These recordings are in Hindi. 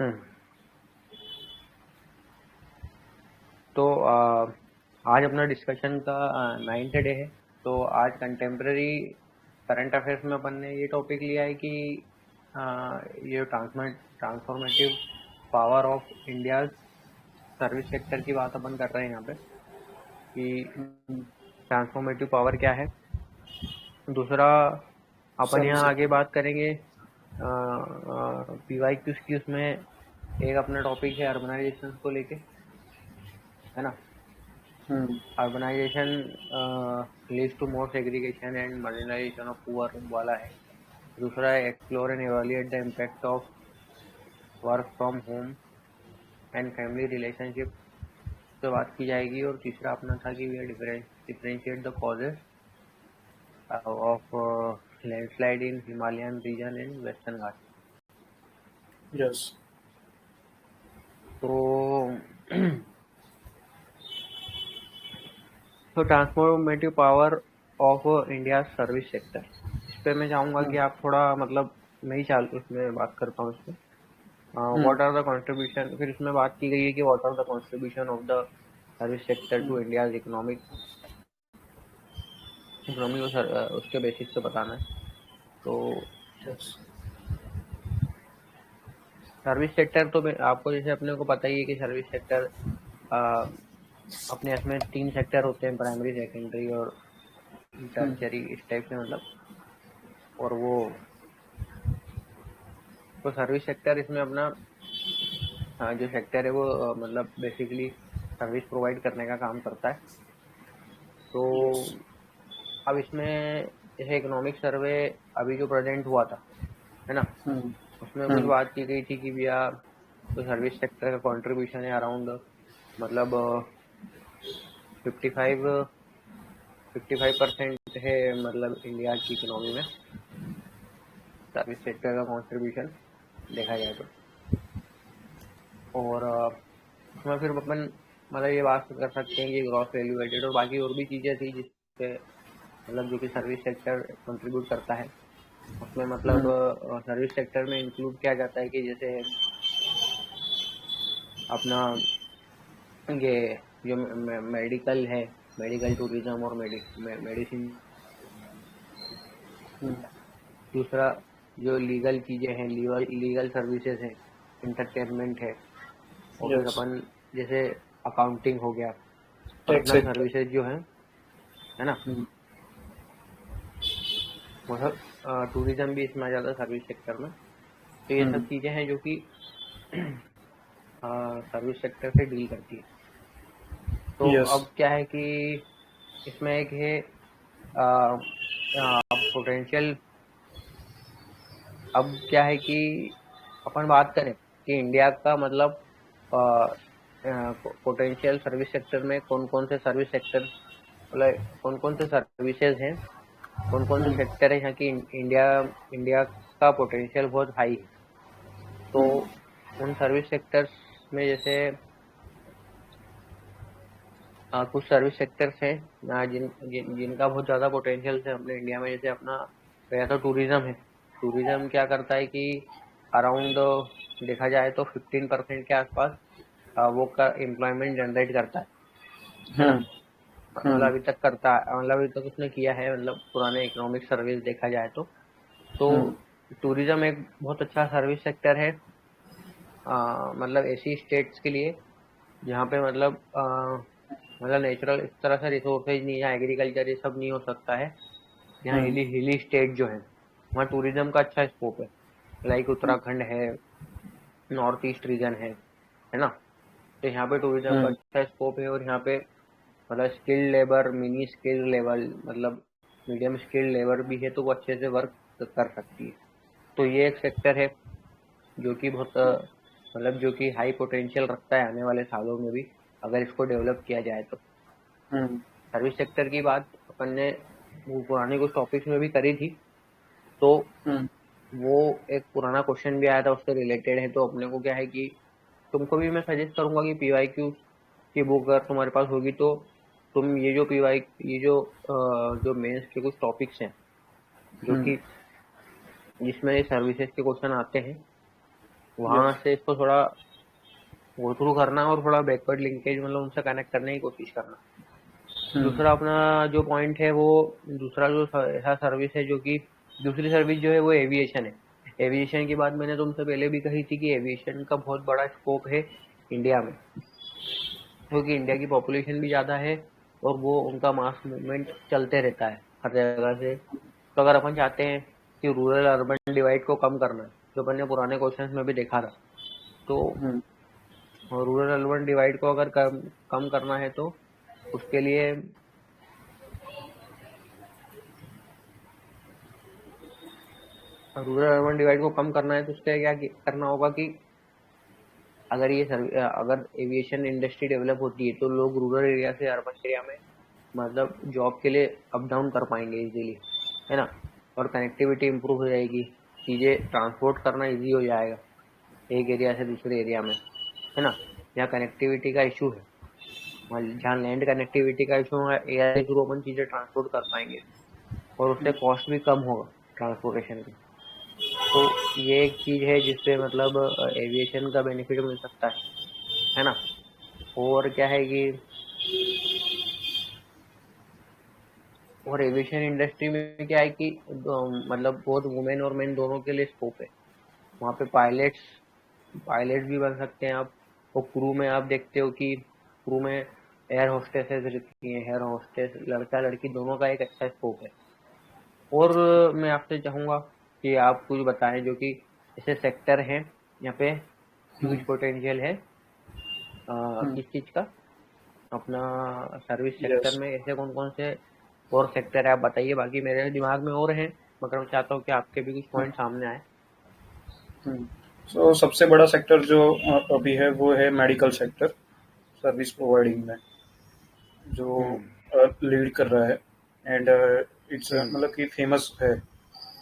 हम्म, तो आज अपना डिस्कशन का 9th डे है। तो आज कंटेम्प्रेरी करंट अफेयर्स में अपन ने ये टॉपिक लिया है कि ये transformative power of India service sector की बात अपन कर रहे हैं यहाँ पे कि ट्रांसफॉर्मेटिव पावर क्या है। दूसरा अपन सर्विस यहाँ आगे सेक्टर। बात करेंगे PYQs की। उसमें एक अपना टॉपिक है अर्बनाइजेशन को लेके, है ना। Urbanisation leads to more segregation and marginalisation of poor वाला है। दूसरा है explore and evaluate the impact of work from home and family relationship पे बात की जाएगी। और तीसरा अपना था कि we differentiate the causes of landslide in Himalayan region and western Ghat. Yes. तो transformative power of India service sector, इस पे मैं चाहूँगा कि आप थोड़ा मतलब मैं ही उसमें बात करता हूँ इसमें। व्हाट आर द कंट्रीब्यूशन, फिर इसमें बात की गई है कि what are the contribution of the service sector to India economy को उसके बेसिस पे बताना है। तो सर्विस सेक्टर तो आपको जैसे अपने को पता ही है कि सर्विस सेक्टर अपने इसमें 3 सेक्टर होते हैं, प्राइमरी, सेकेंडरी और टर्शियरी, इस टाइप से मतलब। और वो तो सर्विस सेक्टर इसमें अपना जो सेक्टर है वो मतलब बेसिकली सर्विस प्रोवाइड करने का काम करता है। तो अब इसमें जैसे इकोनॉमिक सर्वे अभी जो प्रेजेंट हुआ था, है ना, उसमें कुछ बात की गई थी कि भैया तो सर्विस सेक्टर का कंट्रीब्यूशन है अराउंड मतलब 55% है मतलब इंडिया की इकोनॉमी में सर्विस सेक्टर का कंट्रीब्यूशन देखा जाए तो। और उसमें फिर अपन मतलब ये बात कर सकते हैं कि ग्रॉस वैल्यू एडेड और बाकी और भी चीज़ें थी जिससे मतलब जो कि सर्विस सेक्टर कंट्रीब्यूट करता है। उसमें मतलब सर्विस सेक्टर में इंक्लूड किया जाता है कि जैसे अपना ये जो मेडिकल है, मेडिकल टूरिज्म और मेडिसिन। दूसरा जो लीगल चीज़ें हैं, लीगल सर्विसेज हैं, इंटरटेनमेंट है। और फिर अपन जैसे अकाउंटिंग हो गया, पर्सनल सर्विसेज जो है ना, मतलब टूरिज्म भी इसमें आ जाता है सर्विस सेक्टर में। तो ये सब चीज़ें हैं जो कि सर्विस सेक्टर से डील करती है। तो अब क्या है कि इसमें एक है पोटेंशियल। अब क्या है कि अपन बात करें कि इंडिया का मतलब पोटेंशियल सर्विस सेक्टर में कौन कौन से सर्विस सेक्टर मतलब कौन कौन से सर्विसेज हैं, कौन कौन से सेक्टर है यहाँ की इंडिया का पोटेंशियल बहुत हाई है। तो उन सर्विस सेक्टर्स में जैसे कुछ सर्विस सेक्टर्स हैं जिनका बहुत ज़्यादा पोटेंशियल है अपने इंडिया में। जैसे अपना पहला तो टूरिज्म है। टूरिज्म क्या करता है कि अराउंड देखा जाए तो 15% के आसपास वो का एम्प्लॉयमेंट जनरेट करता है ना। मतलब अभी तक करता है, मतलब अभी तक उसने किया है, मतलब पुराने इकोनॉमिक सर्विस देखा जाए तो टूरिज्म एक बहुत अच्छा सर्विस सेक्टर है। मतलब ऐसी स्टेट्स के लिए जहाँ पे मतलब नेचुरल इस तरह से रिसोर्सेज नहीं है, एग्रीकल्चर ये सब नहीं हो सकता है। यहाँ हिली स्टेट जो है वहाँ टूरिज्म का अच्छा स्कोप है। लाइक उत्तराखंड है, नॉर्थ ईस्ट रीजन है ना। तो यहाँ पे टूरिज्म का अच्छा स्कोप है। और यहाँ पे मतलब skilled labour, mini skilled level मतलब मीडियम स्किल्ड लेबर भी है, तो वो अच्छे से वर्क कर सकती है। तो ये एक सेक्टर है जो कि बहुत मतलब जो कि हाई पोटेंशियल रखता है आने वाले सालों में भी, अगर इसको डेवलप किया जाए तो। सर्विस सेक्टर की बात अपन ने वो पुराने कुछ टॉपिक्स में भी करी थी। तो वो एक पुराना क्वेश्चन भी आया था, उससे रिलेटेड है। तो अपने को क्या है कि तुमको भी मैं सजेस्ट करूंगा कि PYQ की बुक अगर तुम्हारे पास होगी तो तुम ये जो मेंस के कुछ टॉपिक्स हैं जो कि जिसमें सर्विसेज के क्वेश्चन आते हैं, वहां यस। से इसको थोड़ा गो थ्रू करना और थोड़ा बैकवर्ड लिंकेज मतलब उनसे कनेक्ट करने की कोशिश करना। हम्म। दूसरा अपना जो पॉइंट है वो, दूसरा जो ऐसा सर्विस है जो कि दूसरी सर्विस जो है वो एविएशन है। एविएशन की बात मैंने तुमसे पहले भी कही थी कि एविएशन का बहुत बड़ा स्कोप है इंडिया में, क्योंकि इंडिया की पॉपुलेशन भी ज़्यादा है और वो उनका मास मूवमेंट चलते रहता है हर जगह से। तो अगर अपन चाहते हैं कि रूरल अर्बन डिवाइड को कम करना है, जो अपन ने पुराने क्वेश्चंस में भी देखा था, तो हम्म। रूरल अर्बन डिवाइड को अगर कम करना है तो उसके लिए रूरल अर्बन डिवाइड को कम करना है तो उसके लिए क्या करना होगा कि अगर एविएशन इंडस्ट्री डेवलप होती है तो लोग रूरल एरिया से अर्बन एरिया में मतलब जॉब के लिए अप डाउन कर पाएंगे इजीली, है ना। और कनेक्टिविटी इंप्रूव हो जाएगी, चीज़ें ट्रांसपोर्ट करना इजी हो जाएगा एक एरिया से दूसरे एरिया में, है ना। जहाँ कनेक्टिविटी का इशू है, जहाँ लैंड कनेक्टिविटी का इशू है, एयर के थ्रू अपन चीज़ें ट्रांसपोर्ट कर पाएंगे और उससे कॉस्ट भी कम होगा ट्रांसपोर्टेशन की। तो ये एक चीज़ है जिससे मतलब एविएशन का बेनिफिट मिल सकता है ना। और क्या है कि और एविएशन इंडस्ट्री में क्या है कि मतलब बहुत वुमेन और मेन दोनों के लिए स्कोप है। वहाँ पे पायलट्स भी बन सकते हैं आप। और क्रू में आप देखते हो कि क्रू में एयर होस्टेसेस रहती हैं, एयर होस्टेस लड़का लड़की दोनों का एक अच्छा स्कोप है। और मैं आपसे चाहूँगा कि आप कुछ बताएं जो कि ऐसे सेक्टर हैं यहाँ पे ह्यूज हम्म। पोटेंशियल है हम्म। किस चीज़ का, अपना सर्विस सेक्टर यस। में ऐसे कौन कौन से और सेक्टर है आप बताइए। बाकी मेरे दिमाग में और हैं, मगर मैं चाहता हूँ कि आपके भी कुछ पॉइंट सामने आए। सो सबसे बड़ा सेक्टर जो अभी है वो है मेडिकल सेक्टर, सर्विस प्रोवाइडिंग में, जो हम्म। लीड कर रहा है। And it's hmm. मतलब कि फेमस है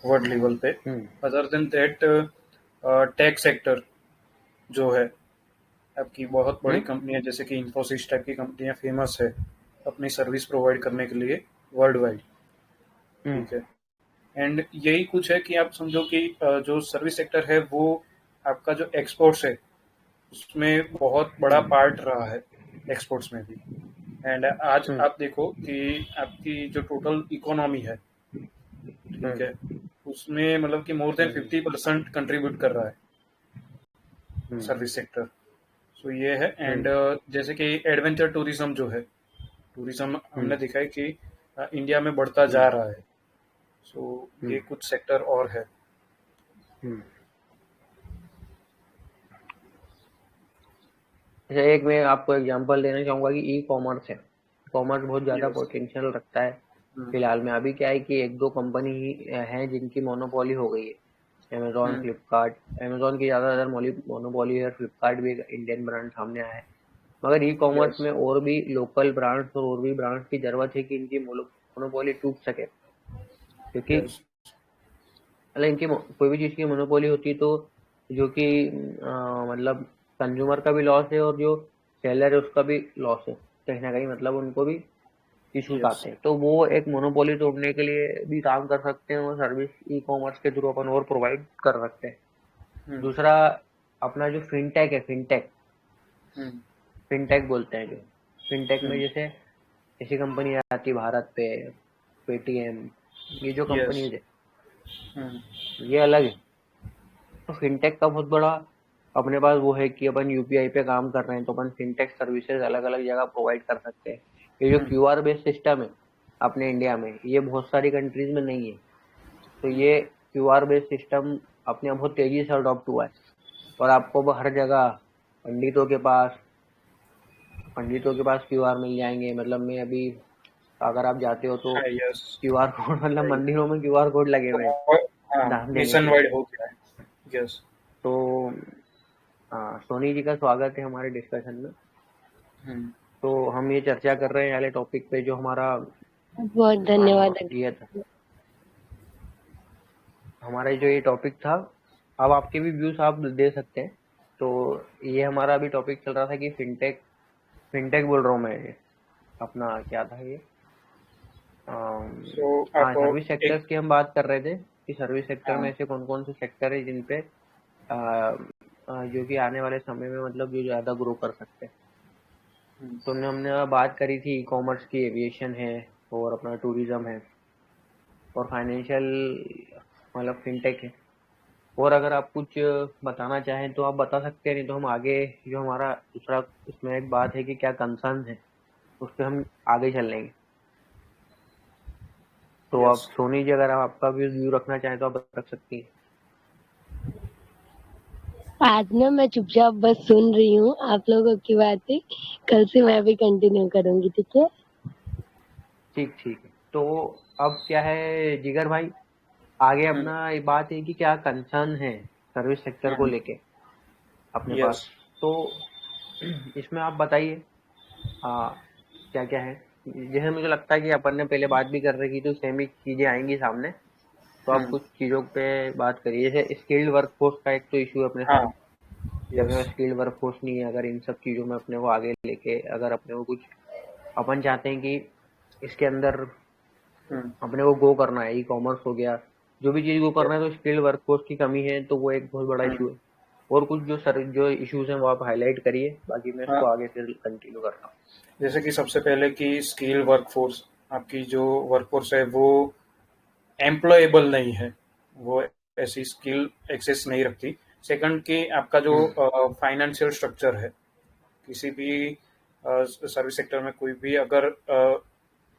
वर्ल्ड लेवल पे। Hmm. Other than that, tech sector जो है, आपकी बहुत बड़ी हम्म। कंपनियां जैसे कि इंफोसिस टाइप की कंपनियां फेमस है अपनी सर्विस प्रोवाइड करने के लिए वर्ल्ड वाइड। हम्म। ठीक है। एंड यही कुछ है कि आप समझो कि जो सर्विस सेक्टर है वो आपका जो एक्सपोर्ट्स है उसमें बहुत बड़ा हम्म। पार्ट रहा है, एक्सपोर्ट्स में भी। एंड आज हम्म। आप देखो कि आपकी जो टोटल इकोनॉमी है, ठीक हम्म। है, उसमें मतलब कि मोर देन हम्म। 50% कंट्रीब्यूट कर रहा है हम्म। Service sector. सो ये है। एंड हम्म। जैसे कि एडवेंचर टूरिज्म जो है, टूरिज्म हमने हम्म। देखा है कि इंडिया में बढ़ता हम्म। जा रहा है। सो ये हम्म। कुछ सेक्टर और है। हम्म। अच्छा, एक मैं आपको एग्जांपल देना चाहूंगा कि ई कॉमर्स है। कॉमर्स बहुत ज़्यादा यस। पोटेंशियल रखता है फिलहाल में। अभी क्या है कि एक दो कंपनी ही हैं जिनकी मोनोपोली हो गई है, अमेजोन फ्लिपकार्ट। अमेजोन की ज़्यादातर मोनोपोली है, फ्लिपकार्ट भी एक इंडियन ब्रांड सामने आया है। मगर ई कॉमर्स यस। में और भी लोकल ब्रांड्स और भी ब्रांड्स की ज़रूरत है कि इनकी मोनोपोली टूट सके, क्योंकि यस। मतलब इनकी कोई भी चीज़ की मोनोपोली होती है तो जो कि मतलब कंज्यूमर का भी लॉस है और जो सेलर है उसका भी लॉस है कहीं ना कहीं, मतलब उनको भी इश्यूज यस। आते हैं। तो वो एक मोनोपोली तोड़ने के लिए भी काम कर सकते हैं और सर्विस ई कॉमर्स के थ्रू अपन और प्रोवाइड कर सकते हैं। दूसरा अपना जो फिनटेक है, फिनटेक बोलते हैं जो, फिनटेक में जैसे ऐसी कंपनी आती है भारत पे, पेटीएम, ये जो यस। कंपनीज है ये अलग है। तो फिनटेक का बहुत बड़ा अपने पास वो है कि अपन यूपीआई पे काम कर रहे हैं तो अपन फिनटेक सर्विसेज अलग अलग जगह प्रोवाइड कर सकते हैं। ये जो क्यूआर बेस्ड सिस्टम है अपने इंडिया में, ये बहुत सारी कंट्रीज में नहीं है। तो ये क्यूआर बेस्ड सिस्टम अपने यहाँ बहुत तेजी से अडॉप्ट हुआ है और आपको वो हर जगह पंडितों के पास पंडितों के पास क्यूआर मिल जाएंगे। मतलब मैं अभी, अगर आप जाते हो तो यस। क्यूआर कोड मतलब राइट। मंदिरों में क्यूआर कोड लगे हुए हैं तो हाँ, दान देने नेशन के लिए। वाइड हो गया है। यस। तो सोनी जी का स्वागत है हमारे डिस्कशन में। तो हम ये चर्चा कर रहे हैं वाले टॉपिक पे जो हमारा बहुत धन्यवाद। ये था, हमारा जो ये टॉपिक था। अब आपके भी व्यूज आप दे सकते हैं। तो ये हमारा अभी टॉपिक चल रहा था कि फिनटेक फिनटेक बोल रहा हूँ मैं, ये अपना क्या था ये, सो हाँ, आप सर्विस एक। सेक्टर्स की हम बात कर रहे थे कि सर्विस सेक्टर में हाँ। ऐसे कौन कौन से सेक्टर है जिन पे जो कि आने वाले समय में मतलब जो ज़्यादा ग्रो कर सकते हैं। हम्म, तो हमने बात करी थी ई कॉमर्स की, एविएशन है और अपना टूरिज्म है और फाइनेंशियल मतलब फिनटेक है। और अगर आप कुछ बताना चाहें तो आप बता सकते हैं, नहीं तो हम आगे जो हमारा दूसरा इसमें एक बात है कि क्या कंसर्न है उस पर हम आगे चल लेंगे। तो आप यस। सोनी जी, अगर आप आपका भी व्यू रखना चाहें तो आप रख सकती हैं। आज ना मैं चुपचाप बस सुन रही हूँ आप लोगों की बातें। कल से मैं भी कंटिन्यू करूंगी, ठीक है? ठीक ठीक है। तो अब क्या है जिगर भाई, आगे हम्म, अपना ये बात है कि क्या कंसर्न है सर्विस सेक्टर को हम्म, लेके अपने यस। पास। तो इसमें आप बताइए क्या क्या है। जैसे मुझे लगता है कि अपन ने पहले बात भी कर रखी तो सेम ही चीजें आएंगी सामने। तो आप हम्म, कुछ चीजों पे बात करिए, जैसे स्किल्ड वर्कफोर्स का एक तो इशू है अपने हाँ। साथ कि अपने यस। पास स्किल्ड वर्कफोर्स नहीं है। अगर इन सब चीजों में अपने को आगे लेके, अगर अपने को कुछ अपन चाहते हैं कि इसके अंदर हम्म, अपने को गो करना है, ई कॉमर्स हो गया, जो भी चीज गो करना है, तो स्किल्ड वर्कफोर्स की कमी है, तो वो एक बहुत बड़ा हम्म, इशू है। और कुछ जो इश्यूज हैं वो आप हाईलाइट करिए, बाकी मैं इसको हाँ। आगे फिर कंटिन्यू करता हूँ। जैसे कि सबसे पहले कि स्किल वर्कफोर्स, आपकी जो वर्कफोर्स है वो एम्प्लॉयबल नहीं है, वो ऐसी स्किल एक्सेस नहीं रखती। सेकंड कि आपका जो हम्म फाइनेंशियल स्ट्रक्चर है, किसी भी सर्विस सेक्टर में कोई भी अगर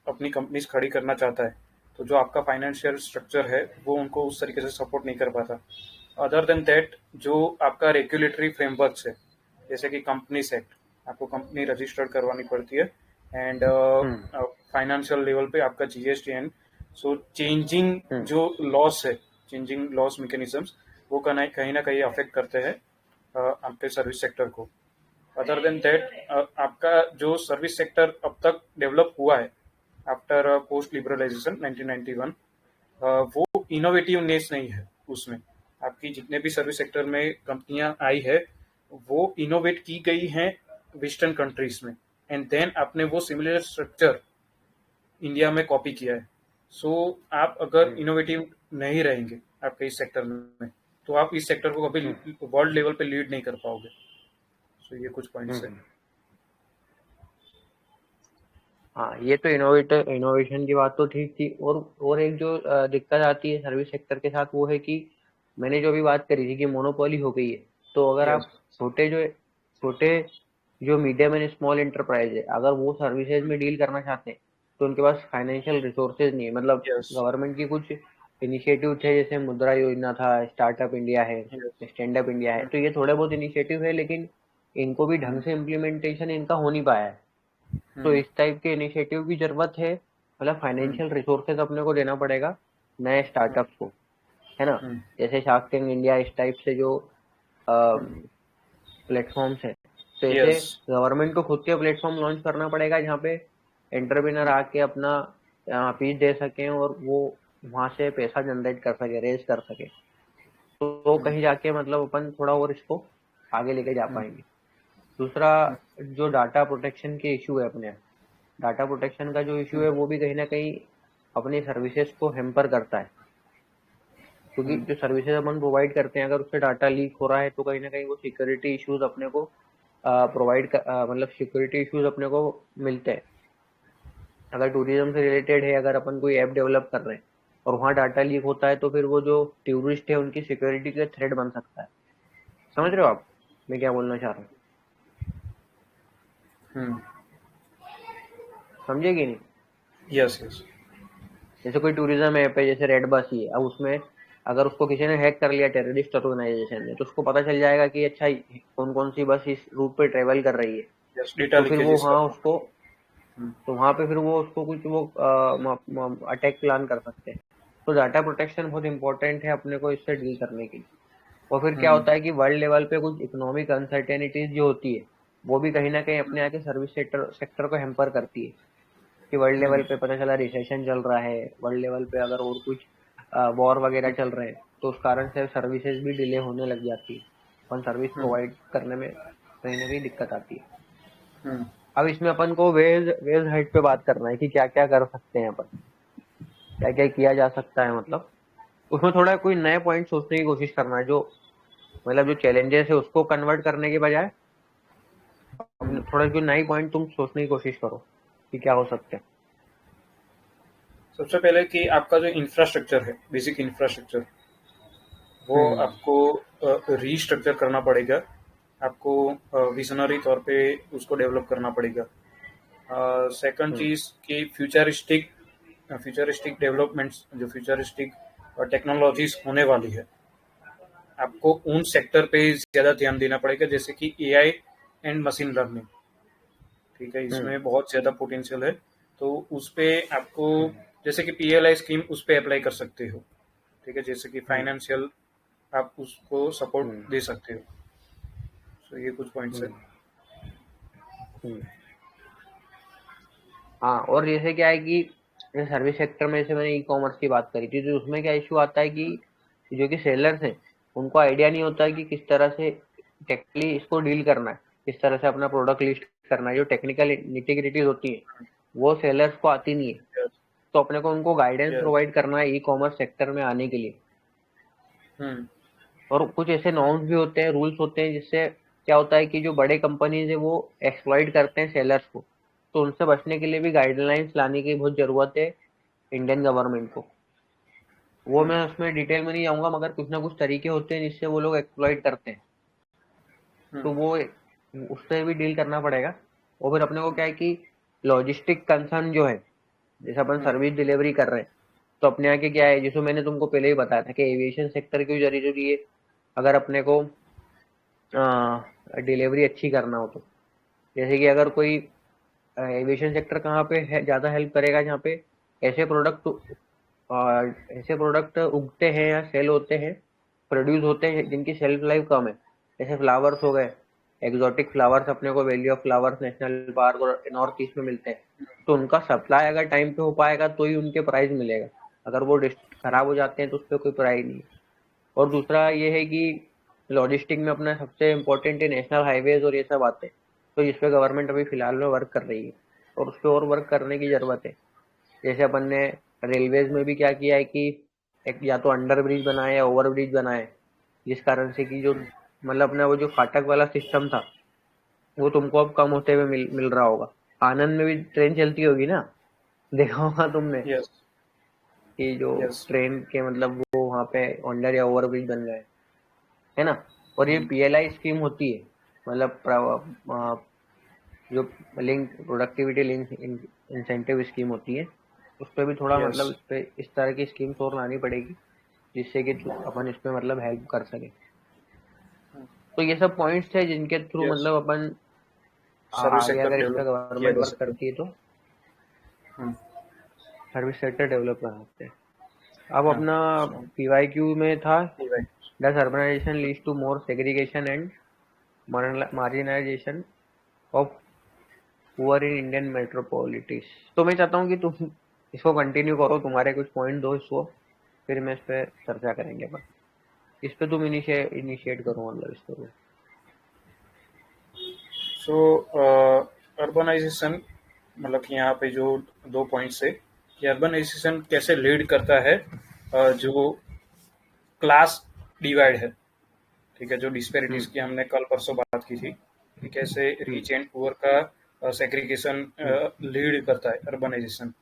अपनी कंपनीज खड़ी करना चाहता है, तो जो आपका फाइनेंशियल स्ट्रक्चर है वो उनको उस तरीके से सपोर्ट नहीं कर पाता। अदर देन दैट, जो आपका रेगुलेटरी फ्रेमवर्क है, जैसे कि कंपनीज एक्ट, आपको कंपनी रजिस्टर्ड करवानी पड़ती है, एंड हम्म फाइनेंशियल लेवल पे आपका जीएसटी एंड सो चेंजिंग हम्म जो लॉस है, चेंजिंग लॉस मैकेनिज्म्स, वो कहीं ना कहीं अफेक्ट करते हैं आपके सर्विस सेक्टर को। अदर देन दैट, आपका जो सर्विस सेक्टर अब तक डेवलप हुआ है आफ्टर पोस्ट लिबरलाइजेशन 1991, वो इनोवेटिवनेस नहीं है उसमें। आपकी जितने भी सर्विस सेक्टर में कंपनियां आई है, वो इनोवेट की गई हैं वेस्टर्न कंट्रीज में, एंड देन आपने वो सिमिलर स्ट्रक्चर इंडिया में कॉपी किया है। सो आप अगर हम्म इनोवेटिव नहीं रहेंगे आपके इस सेक्टर में, तो आप इस सेक्टर को कभी हम्म वर्ल्ड लेवल पे लीड नहीं कर पाओगे। सो ये कुछ पॉइंट्स है। हम्म। हाँ, ये तो इनोवेशन की बात तो ठीक थी। और एक जो दिक्कत आती है सर्विस सेक्टर के साथ वो है कि मैंने जो भी बात करी थी कि मोनोपोली हो गई है। तो अगर यस। आप छोटे जो मीडियम एंड स्मॉल एंटरप्राइज है, अगर वो सर्विसेज में डील करना चाहते हैं तो उनके पास फाइनेंशियल रिसोर्सेज नहीं है। मतलब यस। गवर्नमेंट की कुछ इनिशिएटिव थे, जैसे मुद्रा योजना था, स्टार्टअप इंडिया है, यस। स्टैंड अप इंडिया है, तो ये थोड़े बहुत इनिशिएटिव है, लेकिन इनको भी ढंग से इम्प्लीमेंटेशन इनका हो नहीं पाया है। तो इस टाइप के इनिशिएटिव की जरूरत है। मतलब फाइनेंशियल रिसोर्सेज अपने को देना पड़ेगा नए स्टार्टअप्स को, है ना। जैसे शार्क टैंक इंडिया, इस टाइप से जो प्लेटफॉर्म्स है, तो ऐसे यस। गवर्नमेंट को खुद के प्लेटफॉर्म लॉन्च करना पड़ेगा जहाँ पे एंटरप्रेन्योर आके अपना फीस दे सकें और वो वहां से पैसा जनरेट कर सके, रेज कर सके। तो कहीं जाके मतलब अपन थोड़ा और इसको आगे लेके जा पाएंगे। दूसरा, जो डाटा प्रोटेक्शन के इशू है अपने, डाटा प्रोटेक्शन का जो इशू है वो भी कहीं ना कहीं अपनी सर्विसेज को हेम्पर करता है। क्योंकि जो सर्विसेज अपन प्रोवाइड करते हैं, अगर उससे डाटा लीक हो रहा है तो कहीं ना कहीं वो सिक्योरिटी इश्यूज अपने को मतलब सिक्योरिटी इश्यूज अपने को मिलते हैं। अगर टूरिज्म से रिलेटेड है, अगर अपन कोई ऐप डेवलप कर रहे हैं और वहाँ डाटा लीक होता है, तो फिर वो जो टूरिस्ट है उनकी सिक्योरिटी का थ्रेट बन सकता है। समझ रहे हो आप मैं क्या बोलना चाह रहा हूँ? समझे कि नहीं? यस। यस। जैसे कोई टूरिज्म ऐप है, जैसे रेड बस ही है, अब उसमें अगर उसको किसी ने हैक कर लिया, टेररिस्ट ऑर्गेनाइजेशन ने, तो उसको पता चल जाएगा कि अच्छा कौन कौन सी बस इस रूट पे ट्रेवल कर रही है। यस, डेटा तो फिर वो लीकेजेस हाँ का। उसको तो वहाँ पे फिर वो उसको कुछ वो अटैक प्लान कर सकते हैं। तो डाटा प्रोटेक्शन बहुत इंपॉर्टेंट है अपने को इससे डील करने के लिए। और फिर क्या होता है कि वर्ल्ड लेवल पे कुछ इकोनॉमिक अनसर्टेनिटीज जो होती है, वो भी कहीं ना कहीं अपने आके सर्विस सेक्टर को हेम्पर करती है। कि वर्ल्ड लेवल पे पता चला रिसेशन चल रहा है, वर्ल्ड लेवल पे अगर और कुछ वॉर वगैरह चल रहे हैं, तो उस कारण से सर्विसेज भी डिले होने लग जाती है और सर्विस प्रोवाइड करने में कहीं ना कहीं दिक्कत आती है। अब इसमें अपन को वेज वेज हाइट पे बात करना है कि क्या क्या कर सकते हैं अपन, क्या क्या किया जा सकता है। मतलब उसमें थोड़ा कोई नए पॉइंट सोचने की कोशिश करना है, जो मतलब जो चैलेंजेस है उसको कन्वर्ट करने के बजाय थोड़ा जो नई पॉइंट तुम सोचने की कोशिश करो कि क्या हो सकते हैं। सबसे पहले कि आपका जो इंफ्रास्ट्रक्चर है, बेसिक इंफ्रास्ट्रक्चर, वो हम्म। आपको रीस्ट्रक्चर करना पड़ेगा। आपको विजनरी तौर पे उसको डेवलप करना पड़ेगा। सेकंड हम्म। चीज़ कि फ्यूचरिस्टिक फ्यूचरिस्टिक डेवलपमेंट्स, जो फ्यूचरिस्टिक टेक्नोलॉजीज होने वाली है, आपको उन सेक्टर पे ज़्यादा ध्यान देना पड़ेगा, जैसे कि एआई एंड मशीन लर्निंग। ठीक है, हम्म। इसमें बहुत ज़्यादा पोटेंशियल है। तो उस पे आपको, जैसे कि पीएलआई स्कीम, उस पे अप्लाई कर सकते हो। ठीक है, जैसे कि हम्म। फाइनेंशियल आप उसको सपोर्ट हम्म। दे सकते हो। तो ये कुछ पॉइंट्स है। हम्म। हम्म। हाँ, और जैसे क्या है कि जैसे सर्विस सेक्टर में, जैसे मैंने ई कॉमर्स की बात करी थी, तो उसमें क्या इशू आता है कि जो कि सेलर्स हैं उनको आइडिया नहीं होता है कि किस तरह से टेक्निकली इसको डील करना है, किस तरह से अपना प्रोडक्ट लिस्ट करना है। जो टेक्निकल निटिग्रिटीज होती है वो सेलर्स को आती नहीं है। यस। तो अपने को उनको गाइडेंस यस। प्रोवाइड करना है ई कॉमर्स सेक्टर में आने के लिए। हम्म। और कुछ ऐसे नॉर्म्स भी होते हैं, रूल्स होते हैं, जिससे क्या होता है कि जो बड़े कंपनीज है वो एक्सप्लॉइट करते हैं सेलर्स को। तो उनसे बचने के लिए भी गाइडलाइंस लाने की बहुत जरूरत है इंडियन गवर्नमेंट को। वो हम्म। मैं उसमें डिटेल में नहीं जाऊंगा, मगर कुछ ना कुछ तरीके होते हैं जिससे वो लोग एक्सप्लॉइट करते हैं। हम्म। तो वो उससे भी डील करना पड़ेगा। और फिर अपने को क्या है कि लॉजिस्टिक कंसर्न जो है, जैसे अपन हम्म। सर्विस डिलीवरी कर रहे हैं, तो अपने यहाँ के क्या है, जैसे मैंने तुमको पहले ही बताया था कि एविएशन सेक्टर क्यों जरूरी है। अगर अपने को डिलीवरी अच्छी करना हो तो, जैसे कि अगर कोई एविएशन सेक्टर कहाँ पे है ज़्यादा हेल्प करेगा, जहाँ पे ऐसे प्रोडक्ट ऐसे प्रोडक्ट उगते हैं या सेल होते हैं, प्रोड्यूस होते हैं जिनकी शेल्फ लाइफ कम है। जैसे फ्लावर्स हो गए, एग्जॉटिक फ्लावर्स अपने को valley of flowers national park और नॉर्थ ईस्ट में मिलते हैं। तो उनका सप्लाई अगर टाइम पे हो पाएगा तो ही उनके प्राइस मिलेगा। अगर वो खराब हो जाते हैं तो उस पर कोई प्राइस नहीं है। और दूसरा ये है कि लॉजिस्टिक में अपना सबसे इम्पोर्टेंट है नेशनल हाईवेज और ये सब आते हैं। तो इस पे गवर्नमेंट अभी फिलहाल में वर्क कर रही है, और उस पर और वर्क करने की जरूरत है। जैसे अपन ने रेलवेज में भी क्या किया है कि एक या तो अंडर ब्रिज बनाए या ओवर ब्रिज बनाए, जिस कारण से कि जो हम्म। मतलब अपना वो जो फाटक वाला सिस्टम था वो तुमको अब कम होते हुए मिल रहा होगा। आनंद में भी ट्रेन चलती होगी ना, देखा होगा तुमने यस। कि जो यस। ट्रेन के मतलब वो वहाँ पे अंडर या ओवर ब्रिज बन गए, है ना। और ये हम्म। पीएलआई स्कीम होती है, मतलब जो link productivity link incentive scheme होती है, उस पर भी थोड़ा यस। मतलब इस तरह की स्कीम्स और लानी पड़ेगी, जिससे कि अपन इस पे मतलब हेल्प कर सके। तो ये सब पॉइंट्स थे जिनके थ्रू यस। मतलब अपन सर्विस आगे सेक्टर अगर इस पे डेवलप किया गवर्नमेंट जा वर्क सकता है। करती है तो हम्म। सर्विस सेक्टर डेवलप कर सकते हैं। अब हाँ। अपना सो पीवाईक्यू में था, right. Does urbanisation leads to more segregation and marginisation of poor in Indian metropolises. तो मैं चाहता हूँ कि तुम इसको कंटिन्यू करो, तुम्हारे कुछ पॉइंट दो इसको, फिर मैं इस पे चर्चा करेंगे अपन। इस पे तुम इनिशिएट करो मतलब इस पे। सो अर्बनाइजेशन, मतलब कि यहाँ पे जो दो पॉइंट्स है कि अर्बनाइजेशन कैसे लीड करता है, जो क्लास डिवाइड है। ठीक है, जो डिस्पेरिटीज हम्म। की हमने कल परसों बात की थी कि कैसे हम्म। रिच एंड पुअर का सेग्रीगेशन हम्म। लीड करता है अर्बनाइजेशन।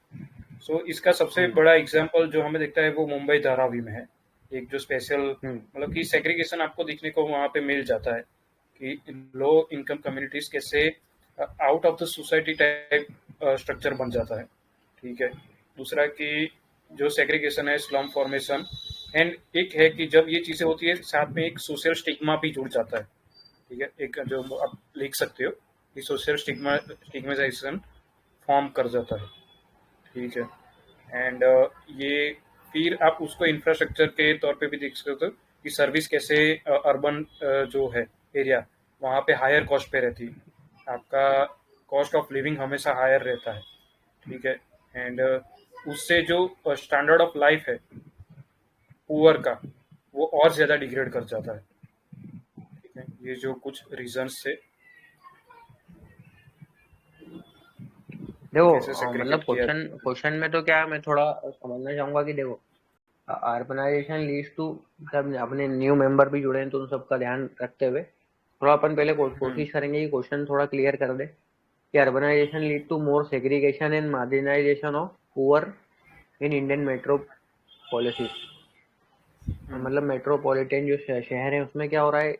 सो इसका सबसे हम्म। बड़ा एग्जांपल जो हमें दिखता है वो मुंबई धारावी में है। एक जो स्पेशल, हम्म। मतलब कि सेग्रीगेशन आपको देखने को वहाँ पे मिल जाता है कि लो इनकम कम्युनिटीज कैसे out of the society type structure बन जाता है। ठीक है। दूसरा कि जो सेग्रीगेशन है, स्लम फॉर्मेशन, एंड एक है कि जब ये चीज़ें होती है साथ में एक सोशल स्टिग्मा भी जुड़ जाता है। ठीक है, एक जो आप लिख सकते हो कि सोशल स्टिग्माइजेशन फॉर्म कर जाता है। ठीक है। एंड ये फिर आप उसको इंफ्रास्ट्रक्चर के तौर पे भी देख सकते हो कि सर्विस कैसे अर्बन जो है एरिया, वहाँ पे हायर कॉस्ट पे रहती है। आपका कॉस्ट ऑफ लिविंग हमेशा हायर रहता है। ठीक है। एंड उससे जो स्टैंडर्ड ऑफ लाइफ है पुअर का, वो और ज़्यादा डिग्रेड कर जाता है। ठीक है, ये जो कुछ रीजंस से कि देखो कैसे मतलब सेग्रीगेट किया। क्वेश्चन क्वेश्चन में तो क्या है, मैं थोड़ा समझना चाहूंगा कि देखो अर्बनाइजेशन लीड्स टू, सब अपने न्यू मेंबर भी जुड़े हैं तो उन सबका ध्यान रखते हुए थोड़ा अपन पहले कोशिश करेंगे कि क्वेश्चन थोड़ा क्लियर कर दे कि urbanisation lead to more segregation and marginisation of poor in Indian metropolises. मतलब मेट्रोपॉलिटन जो शहर है उसमें क्या हो रहा है,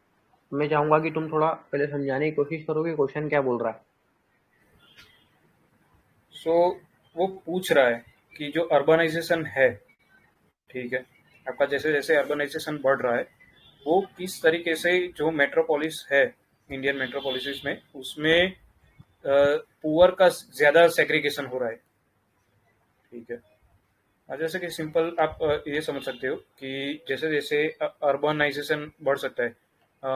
मैं चाहूंगा कि तुम थोड़ा पहले समझाने की कोशिश करो कि क्वेश्चन क्या बोल रहा है। सो वो पूछ रहा है कि जो अर्बनाइजेशन है, ठीक है, आपका जैसे जैसे अर्बनाइजेशन बढ़ रहा है वो किस तरीके से जो मेट्रोपोलिस है इंडियन मेट्रोपोलिस में उसमें पुअर का ज़्यादा सेग्रीगेशन हो रहा है, ठीक है। जैसे कि सिंपल आप ये समझ सकते हो कि जैसे जैसे अर्बनाइजेशन बढ़ सकता है,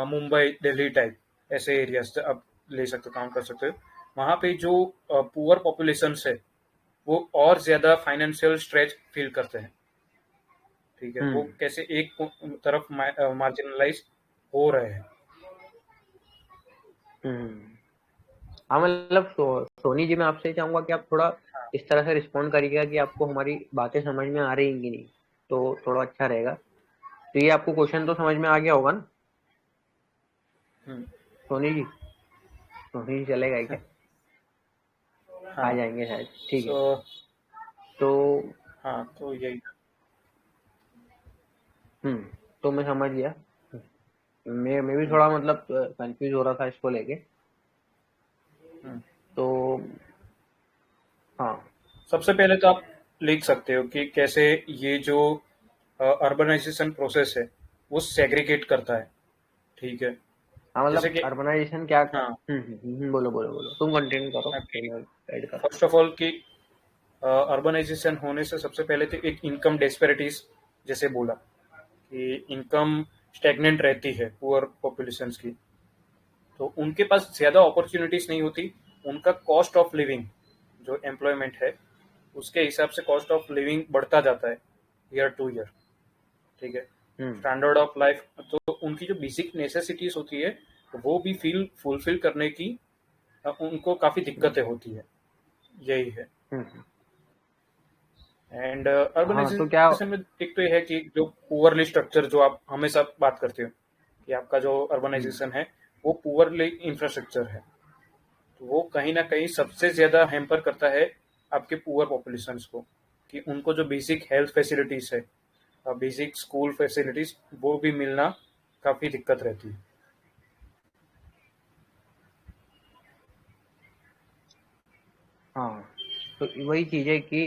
मुंबई दिल्ली टाइप ऐसे एरियाज आप ले सकते हो, काउंट कर सकते हो, वहाँ पे जो पुअर पॉपुलेशन है वो और ज़्यादा फाइनेंशियल स्ट्रेच फील करते हैं, ठीक है। वो हम्म कैसे एक तरफ मार्जिनलाइज हो रहे हैं। हम्म हाँ मतलब सोनी जी, मैं आपसे ही चाहूंगा कि आप थोड़ा इस तरह से रिस्पॉन्ड करिएगा कि आपको हमारी बातें समझ में आ रही हैं कि नहीं, तो थोड़ा अच्छा रहेगा। तो ये आपको क्वेश्चन तो समझ में आ गया होगा ना हम्म, सोनी जी? सोनी जी चलेगा ही क्या? आ हाँ। जाएंगे शायद, ठीक है। सो तो हाँ, तो यही। हम्म तो मैं समझ गया। मैं भी हम्म, थोड़ा मतलब कंफ्यूज हो रहा था इसको लेके। हम्म। तो हाँ। सबसे पहले तो आप लिख सकते हो कि कैसे ये जो अर्बनाइजेशन प्रोसेस है वो सेग्रीगेट करता है, ठीक है। हाँ जैसे मतलब कि अर्बनाइजेशन क्या। हाँ, बोलो बोलो बोलो, तुम कंटिन्यू करो फिर मैं ऐड कर। फर्स्ट ऑफ ऑल कि अर्बनाइजेशन होने से सबसे पहले तो एक इनकम डिस्पैरिटीज, जैसे बोला कि इनकम स्टैग्नेंट रहती है पुअर पॉपुलेशंस की, तो उनके पास ज़्यादा अपॉर्चुनिटीज नहीं होती। उनका कॉस्ट ऑफ लिविंग जो एम्प्लॉयमेंट है उसके हिसाब से कॉस्ट ऑफ लिविंग बढ़ता जाता है ईयर टू ईयर, ठीक है। हम्म स्टैंडर्ड ऑफ लाइफ, तो उनकी जो बेसिक नेसेसिटीज होती है तो वो भी फुलफिल करने की उनको काफ़ी हम्म दिक्कतें होती है, यही है। हम्म। एंड हाँ तो क्या। अर्बनाइजेशन में एक तो ये है कि जो पुअरली स्ट्रक्चर जो आप हमेशा बात करते हो कि आपका जो हम्म अर्बनाइजेशन है वो पुअरली इंफ्रास्ट्रक्चर है, तो वो कहीं ना कहीं सबसे ज़्यादा हैम्पर करता है आपके पुअर पॉपुलेशंस को, कि उनको जो बेसिक हेल्थ फैसिलिटीज़ है, बेसिक स्कूल फैसिलिटीज़, वो भी मिलना काफ़ी दिक्कत रहती है। हाँ तो वही चीज है कि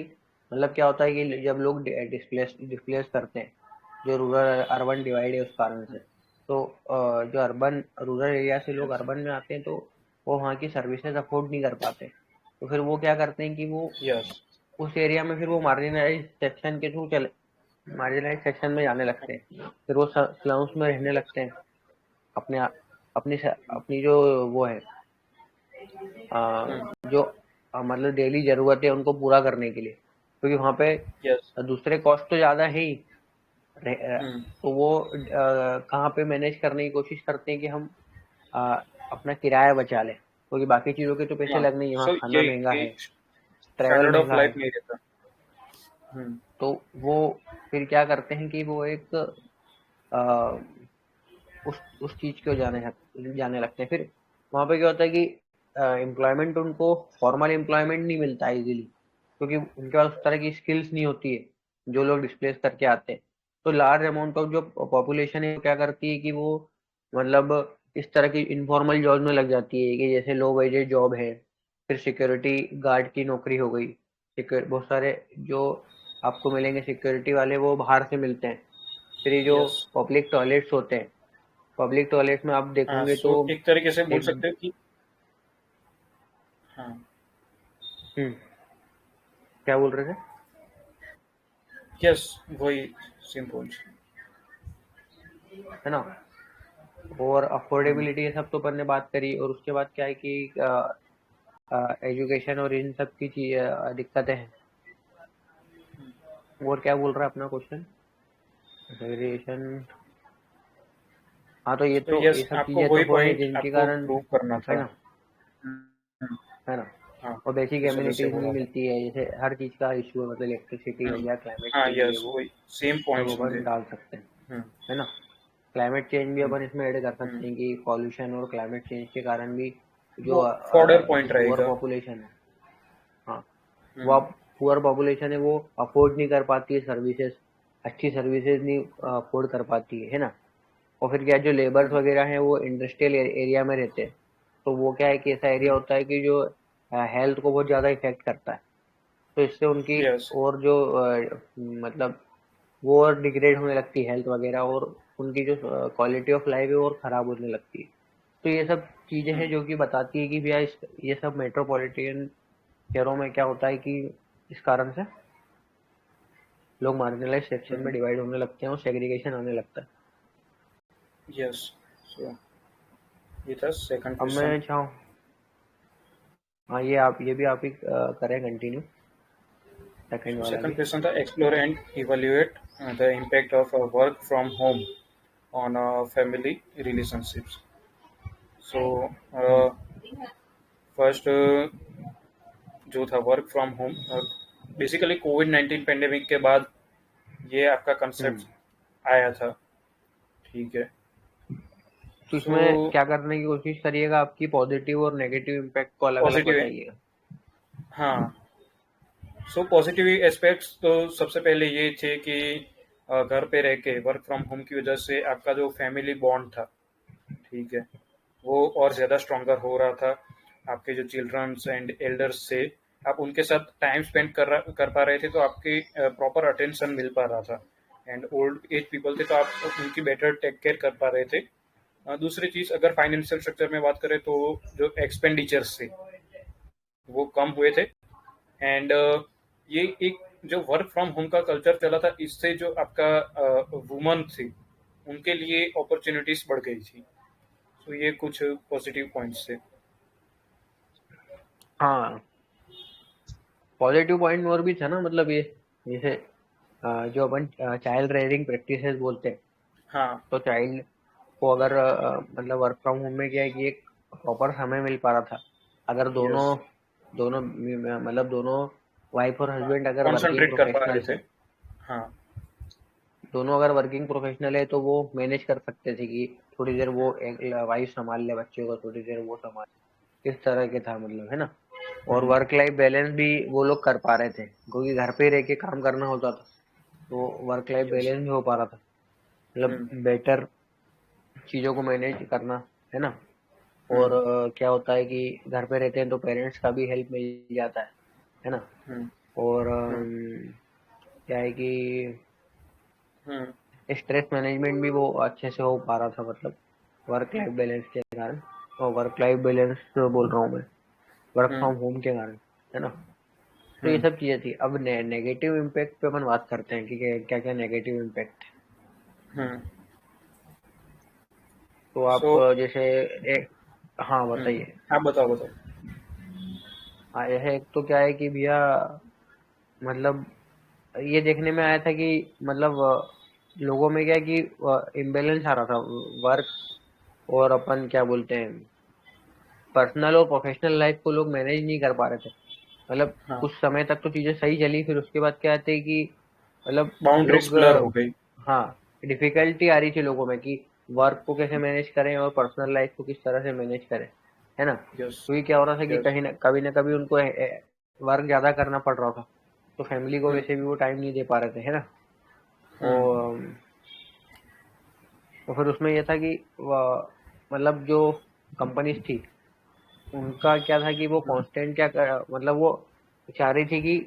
मतलब क्या होता है कि जब लोग डिस्प्लेस डिस्प्लेस करते हैं, जो रूरल अर्बन डिवाइड है उस कारण से, तो जो अर्बन रूरल एरिया से लोग यस, अर्बन में आते हैं तो वो वहाँ की सर्विसेज अफोर्ड नहीं कर पाते। तो फिर वो क्या करते हैं कि वो यस। उस एरिया में फिर वो मार्जिनलाइज सेक्शन के थ्रू चले, मार्जिनलाइज सेक्शन में जाने लगते हैं, फिर वो स्लम्स में रहने लगते हैं। अपने अपनी जो वो है जो मतलब डेली जरूरत है उनको पूरा करने के लिए, क्योंकि वहाँ पे यस। दूसरे कॉस्ट तो ज़्यादा है ही। तो वो कहाँ पे मैनेज करने की कोशिश करते हैं कि हम अ, अपना किराया बचा लें, क्योंकि बाकी चीज़ों के तो पैसे हाँ, लगने ही, वहाँ सो खाना यही महंगा कि है, ट्रैवल स्टैंडर्ड ऑफ महंगा लाइफ है। नहीं रहता। हम्म, तो वो फिर क्या करते हैं कि वो एक अ, उस चीज को जाने लगते हैं। फिर वहां पे क्या होता है कि एम्प्लॉयमेंट उनको फॉर्मल एम्प्लॉयमेंट नहीं मिलता है इजीली, क्योंकि उनके पास उस तरह की स्किल्स नहीं होती है जो लोग डिस्प्लेस करके आते हैं। तो लार्ज अमाउंट ऑफ जो पॉपुलेशन है वो क्या करती है कि वो मतलब इस तरह की इनफॉर्मल जॉब में लग जाती है, कि जैसे लो वेजेज जॉब है, फिर सिक्योरिटी गार्ड की नौकरी हो गई। बहुत सारे जो आपको मिलेंगे सिक्योरिटी वाले वो बाहर से मिलते हैं। फिर ये जो यस। पब्लिक टॉयलेट्स होते हैं, पब्लिक टॉयलेट में आप हाँ, देखोगे तो सो एक तरीके से बोल एक सकते हो कि हाँ, हम्म क्या बोल रहे थे? यस, वही सिंपल। है ना? और अफोर्डेबिलिटी ये सब तो अपन ने बात करी, और उसके बाद क्या है कि एजुकेशन और इन सब की चीज दिक्कतें हैं। और क्या बोल रहा है अपना क्वेश्चन? सेग्रीगेशन। हाँ तो तो ये यस, सब आपको चीजें तो वही हो रही हैं पॉइंट जिनके आपको कारण, प्रूव करना है था। ना? है ना? हाँ, और बेसिक इस वजह से एम्यूनिटीज हो नहीं रहा था। मिलती है, जैसे हर चीज़ का इशू है, मतलब इलेक्ट्रिसिटी हो हम्म, गया, क्लाइमेट हाँ, चेंज, ये यस, वो वही सेम सब पॉइंट्स थे। अपन डाल सकते हैं, हम्म, है ना। क्लाइमेट चेंज भी हम्म, अपन इसमें ऐड कर हम्म, सकते हैं कि पॉल्यूशन और क्लाइमेट चेंज के कारण भी जो वो फॉर्डर पॉइंट पुअर रहेगा। पॉपुलेशन है, हाँ, वो हम्म, पुअर पॉपुलेशन है, वो अफोर्ड नहीं कर पाती है सर्विसेज, अच्छी सर्विसेज नहीं अफोर्ड कर पाती है ना। और फिर क्या है, जो लेबर्स हम्म, वगैरह हैं वो इंडस्ट्रियल एरिया में रहते हैं, तो वो क्या है कि ऐसा एरिया हम्म, होता है कि जो हेल्थ को बहुत ज़्यादा इफेक्ट करता है, तो इससे उनकी यस, और जो मतलब वो और डिग्रेड होने लगती है हेल्थ वगैरह, और उनकी जो क्वालिटी ऑफ लाइफ है वो और ख़राब होने लगती है। तो ये सब चीज़ें हम्म, हैं जो कि बताती है कि भैया ये सब मेट्रोपॉलिटन शहरों में क्या होता है कि इस कारण से लोग मार्जिनलाइज सेक्शन में हम्म, डिवाइड होने लगते हैं और सेग्रीगेशन आने लगता है। यस। सो ये था सेकंड अब क्वेश्चन। मैं चाहूँ, हाँ ये भी आप ही करें कंटिन्यू, सेकंड सो वाला सेकंड भी। क्वेश्चन था explore and evaluate the impact of work from home on family relationships. So hmm first जो था work from home, basically covid pandemic के बाद ये आपका हम्म। कंसेप्ट आया था। ठीक है। तो सो इसमें क्या करने की कोशिश करिएगा, आपकी पॉजिटिव और नेगेटिव इम्पैक्ट को अलग अलग पॉजिटिव, बताइएगा। हाँ। सो पॉजिटिव एस्पेक्ट्स तो सबसे पहले ये थे कि घर पे रह के वर्क फ्रॉम होम की वजह से आपका जो फैमिली बॉन्ड था, ठीक है, वो और ज़्यादा स्ट्रॉन्गर हो रहा था। आपके जो चिल्ड्रंस एंड एल्डर्स थे, आप उनके साथ टाइम स्पेंड कर पा रहे थे, तो आपकी प्रॉपर अटेंशन मिल पा रहा था। एंड ओल्ड एज पीपल थे तो आप उनकी बेटर टेक केयर कर पा रहे थे। दूसरी चीज़, अगर फाइनेंशियल स्ट्रक्चर में बात करें तो जो एक्सपेंडिचर्स थे वो कम हुए थे। एंड ये एक जो वर्क फ्रॉम होम का कल्चर चला था, इससे जो आपका वुमन थी उनके लिए अपॉर्चुनिटीज बढ़ गई थी। तो ये कुछ पॉजिटिव पॉइंट्स थे। हाँ, पॉजिटिव पॉइंट और भी था ना, मतलब ये जैसे जो अपन चाइल्ड रेयरिंग प्रैक्टिसेस बोलते हैं, हाँ, तो चाइल्ड को अगर मतलब वर्क फ्रॉम होम में क्या है कि एक प्रॉपर समय मिल पा रहा था। अगर दोनों यस, दोनों मतलब दोनों वाइफ और हस्बैंड अगर वर्किंग कंसंट्रेट कर पा रहे प्रोफेशनल्स थे। हैं, हाँ, दोनों अगर वर्किंग प्रोफेशनल है तो वो मैनेज कर सकते थे कि थोड़ी देर वो एक वाइफ संभाल ले बच्चे को, थोड़ी देर वो संभाल, इस तरह के था, मतलब, है ना। और हम्म, वर्क लाइफ बैलेंस भी वो लोग कर पा रहे थे, क्योंकि घर पे रह के काम करना होता था, तो वर्क लाइफ यस, बैलेंस भी हो पा रहा था, मतलब हम्म, बेटर चीज़ों को मैनेज करना, है ना। और हम्म, क्या होता है कि घर पे रहते हैं तो पेरेंट्स का भी हेल्प मिल जाता है ना। हम्म, और हम्म, क्या है कि हम्म, स्ट्रेस मैनेजमेंट भी वो अच्छे से हो पा रहा था, मतलब वर्क लाइफ बैलेंस के कारण, और वर्क लाइफ बैलेंस बोल रहा हूँ मैं, वर्क हम्म, फ्रॉम होम के कारण, है ना। तो ये हम्म, सब चीज़ें थी। अब नेगेटिव इम्पैक्ट पे अपन बात करते हैं कि क्या क्या नेगेटिव इम्पैक्ट। हम्म। तो सो आप जैसे एक, हाँ बताइए। आप बताओ, बताओ। हाँ, यह एक तो क्या है कि भैया, मतलब ये देखने में आया था कि मतलब लोगों में क्या है कि इम्बेलेंस आ रहा था, वर्क और अपन क्या बोलते हैं, पर्सनल और प्रोफेशनल लाइफ को लोग मैनेज नहीं कर पा रहे थे। मतलब हाँ, कुछ समय तक तो चीजें सही चली, फिर उसके बाद क्या आते है कि मतलब बाउंड्रीज लोग ब्लर हो गई। हाँ, डिफिकल्टी आ रही थी लोगों में कि वर्क को कैसे मैनेज करें और पर्सनल लाइफ को किस तरह से मैनेज करें, है ना। यस, तो ये क्या हो रहा था कि यस, कहीं ना कभी उनको वर्क ज्यादा करना पड़ रहा था, तो फैमिली को हम्म, वैसे भी वो टाइम नहीं दे पा रहे थे, है ना। हम्म, और तो फिर उसमें ये था कि मतलब जो कंपनीज थी, उनका क्या था कि वो हम्म, कांस्टेंट मतलब वो चाह रही थी कि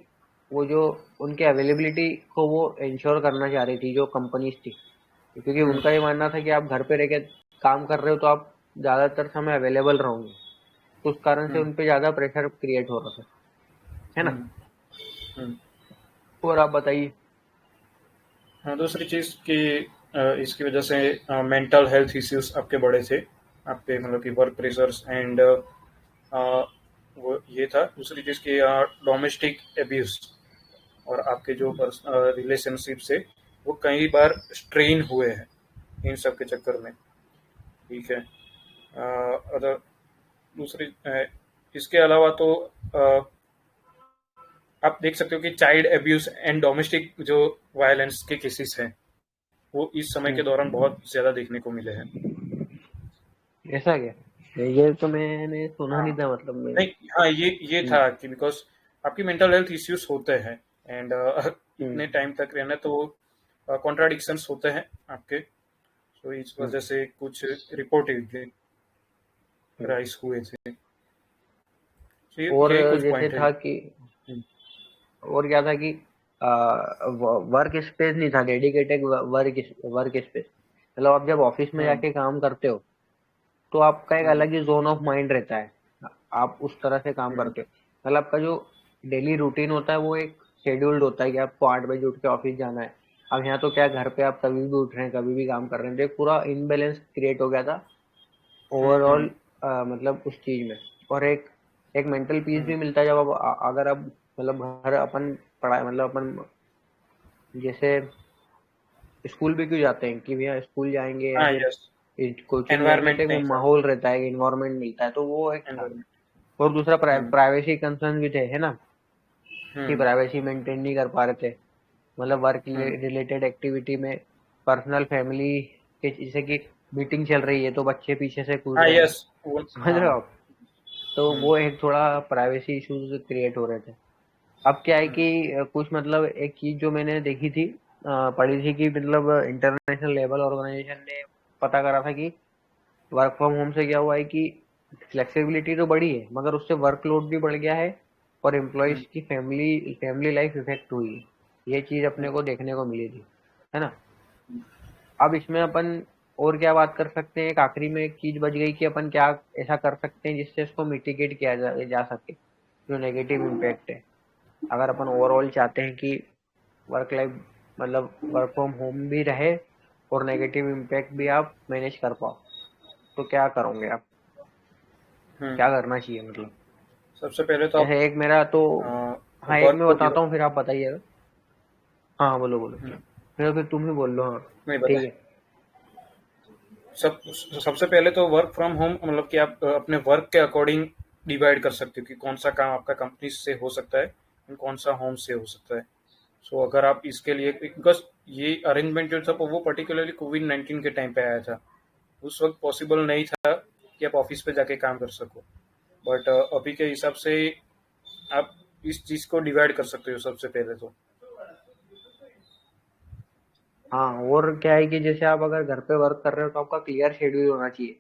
वो जो उनके अवेलेबिलिटी को वो इंश्योर करना चाह रही थी जो कंपनीज थी, क्योंकि हम्म, उनका ये मानना था कि आप घर पे रह के काम कर रहे हो तो आप ज्यादातर समय अवेलेबल रहोगे, तो उस कारण से हम्म, उन पे ज्यादा प्रेशर क्रिएट हो रहा था, है ना। हम्म, हम्म। और आप बताइए। हाँ, दूसरी चीज़ कि इसकी वजह से मेंटल हेल्थ इश्यूज आपके बढ़े थे। आपके मतलब कि वर्क प्रेशर्स एंड वो ये था। दूसरी चीज़ कि डोमेस्टिक एब्यूज और आपके जो रिलेशनशिप से वो कई बार स्ट्रेन हुए हैं इन सब के चक्कर में। ठीक है। अदर दूसरी इसके अलावा तो आप देख सकते हो कि चाइल्ड एब्यूज एंड डोमेस्टिक जो वायलेंस के केसेस हैं वो इस समय के दौरान बहुत ज्यादा देखने को मिले हैं। ऐसा क्या? ये तो मैंने सुना हाँ नहीं था, मतलब मैं। नहीं, हाँ ये हम्म, था कि बिकॉज आपकी मेंटल हेल्थ इश्यूज होते हैं एंड हम्म, इतने टाइम तक रहना तो कॉन्ट्राडिक्शंस होते हैं आपके। तो इस हम्म, वजह से कुछ रिपोर्ट हम्म। राइज हुए थे। तो और यही कुछ जैसे पॉइंट है। था कि, और क्या था कि वर्क स्पेस नहीं था, डेडिकेटेड वर्क वर्क स्पेस। मतलब आप जब ऑफिस में हम्म जाके काम करते हो तो आपका एक हम्म अलग ही जोन ऑफ माइंड रहता है। आप उस तरह से काम हम्म करते हो। मतलब आपका जो डेली रूटीन होता है वो एक शेड्यूल्ड होता है कि आपको 8 बजे उठ के ऑफिस जाना है। अब यहाँ तो क्या, घर पे आप कभी भी उठ रहे हैं, कभी भी काम कर रहे हैं, तो एक पूरा इनबैलेंस क्रिएट हो गया था ओवरऑल। हम्म मतलब उस चीज में। और एक एक मेंटल पीस हम्म। भी मिलता है जब आप अगर आप मतलब घर अपन पढ़ाई, मतलब अपन जैसे स्कूल भी क्यों जाते हैं कि भैया स्कूल जाएंगे, या हाँ फिर यस, कोचिंग जाएंगे, तो एनवायरमेंट एक वो नहीं था। माहौल रहता है, इन्वायरमेंट मिलता है, तो वो एक था। एनवायरमेंट। और दूसरा हम्म प्राइवेसी कंसर्न भी थे, है ना, कि हम्म प्राइवेसी मेंटेन नहीं कर पा रहे थे। मतलब वर्क हम्म। रिलेटेड एक्टिविटी में पर्सनल फैमिली के, जैसे कि मीटिंग चल रही है तो बच्चे पीछे से कूद हाँ रहे हैं, यस वो। समझ रहे हाँ। हो आप? तो हम्म वो एक थोड़ा प्राइवेसी इश्यूज क्रिएट हो रहे थे। अब क्या है हम्म कि कुछ मतलब एक चीज जो मैंने देखी थी, पढ़ी थी, कि मतलब इंटरनेशनल लेवल ऑर्गेनाइजेशन ने पता करा था कि वर्क फ्रॉम होम से क्या हुआ है कि फ्लेक्सिबिलिटी तो बढ़ी है, मगर उससे वर्कलोड भी बढ़ गया है, और एम्प्लॉयज हम्म की फैमिली फैमिली लाइफ इफेक्ट हुई है। ये चीज अपने हम्म को देखने को मिली थी, है ना। अब इसमें अपन और क्या बात कर सकते हैं, एक आखिरी में एक चीज बच गई कि अपन क्या ऐसा कर सकते हैं जिससे इसको मिटिगेट किया जा सके, जो नेगेटिव इम्पैक्ट है। अगर अपन ओवरऑल चाहते हैं कि वर्क लाइफ, मतलब वर्क फ्रॉम होम भी रहे और नेगेटिव इम्पैक्ट भी आप मैनेज कर पाओ, तो क्या करोगे आप? हम्म। क्या करना चाहिए मतलब? सबसे पहले तो जैसे एक मेरा तो, आप हाँ एक वर्क मैं को बताता हूँ, फिर आप बताइएगा। हाँ हाँ, बोलो बोलो। हम्म, फिर तुम ही बोल लो, हाँ। नहीं ठीक बता। है। सबसे पहले तो वर्क फ्रॉम होम मतलब कि आप अपने वर्क के अकॉर्डिंग डिवाइड कर सकते हो कि कौन सा काम आपका कंपनी से हो सकता है और कौन सा होम से हो सकता है। सो अगर आप इसके लिए, बिकॉज ये अरेंजमेंट जो था वो पर्टिकुलरली कोविड-19 के टाइम पे आया था। उस वक्त पॉसिबल नहीं था कि आप ऑफिस पे जाके काम कर सको। बट अभी के हिसाब से आप इस चीज को डिवाइड कर सकते हो सबसे पहले तो। हाँ, और क्या है कि जैसे आप अगर घर पे वर्क कर रहे हो तो आपका क्लियर शेड्यूल होना चाहिए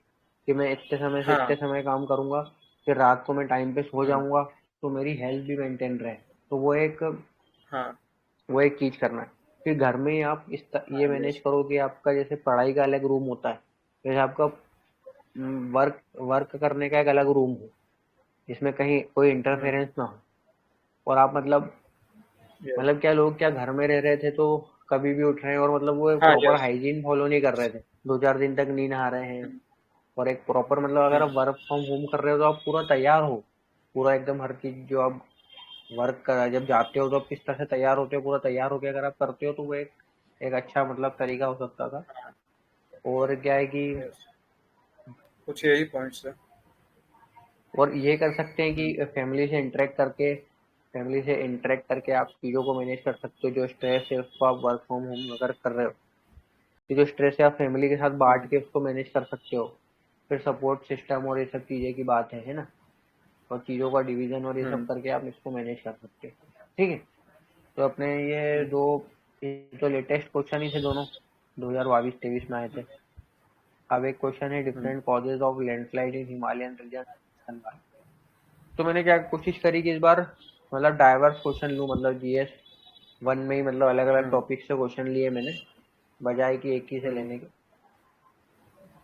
कि मैं इतने समय से इतने हाँ। समय काम करूंगा, फिर रात को मैं टाइम पे सो हम्म, जाऊंगा, तो मेरी हेल्थ भी मेंटेन रहे। तो हाँ वो एक चीज करना है। फिर घर में ही आप ये मैनेज यस। करो कि आपका जैसे पढ़ाई का अलग रूम होता है, जैसे आपका वर्क वर्क करने का एक अलग रूम हो, जिसमें कहीं कोई हम्म इंटरफेरेंस ना हो। और आप यस। मतलब क्या, लोग क्या घर में रह रहे थे तो कभी भी उठ रहे हैं, और मतलब वो एक हाँ प्रॉपर यस। हाइजीन फॉलो नहीं कर रहे थे, 2-4 दिन तक नहीं नहा रहे हैं। और एक प्रॉपर, मतलब अगर आप वर्क फ्रॉम होम कर रहे हो तो आप पूरा तैयार हो, पूरा एकदम हर चीज जो आप वर्क कर जब जाते हो तो आप किस तरह से तैयार होते हो, पूरा तैयार होके अगर आप करते हो तो वो एक एक अच्छा मतलब तरीका हो सकता था। और क्या है कि, यस, कुछ यही पॉइंट्स है। और ये कर सकते हैं कि फैमिली से इंटरेक्ट करके आप चीज़ों को मैनेज कर सकते हो। जो स्ट्रेस है उसको आप वर्क फ्रॉम होम अगर कर रहे हो, तो जो स्ट्रेस है आप फैमिली के साथ बांट हम्म के उसको मैनेज कर सकते हो। फिर सपोर्ट सिस्टम और ये सब चीज़ें की बात है ना, और चीज़ों का डिवीजन और ये सब हम्म करके आप इसको मैनेज कर सकते हो। ठीक है। तो अपने ये तो लेटेस्ट क्वेश्चन ही थे दोनों, 2022-23 में आए थे। अब एक क्वेश्चन है, hmm different causes of landslide in Himalayan region. तो मैंने क्या कोशिश करी कि इस बार मतलब डाइवर्स क्वेश्चन लूँ, मतलब GS 1 में ही, मतलब अलग अलग हम्म टॉपिक से क्वेश्चन लिए मैंने, बजाय कि एक ही से हम्म लेने के।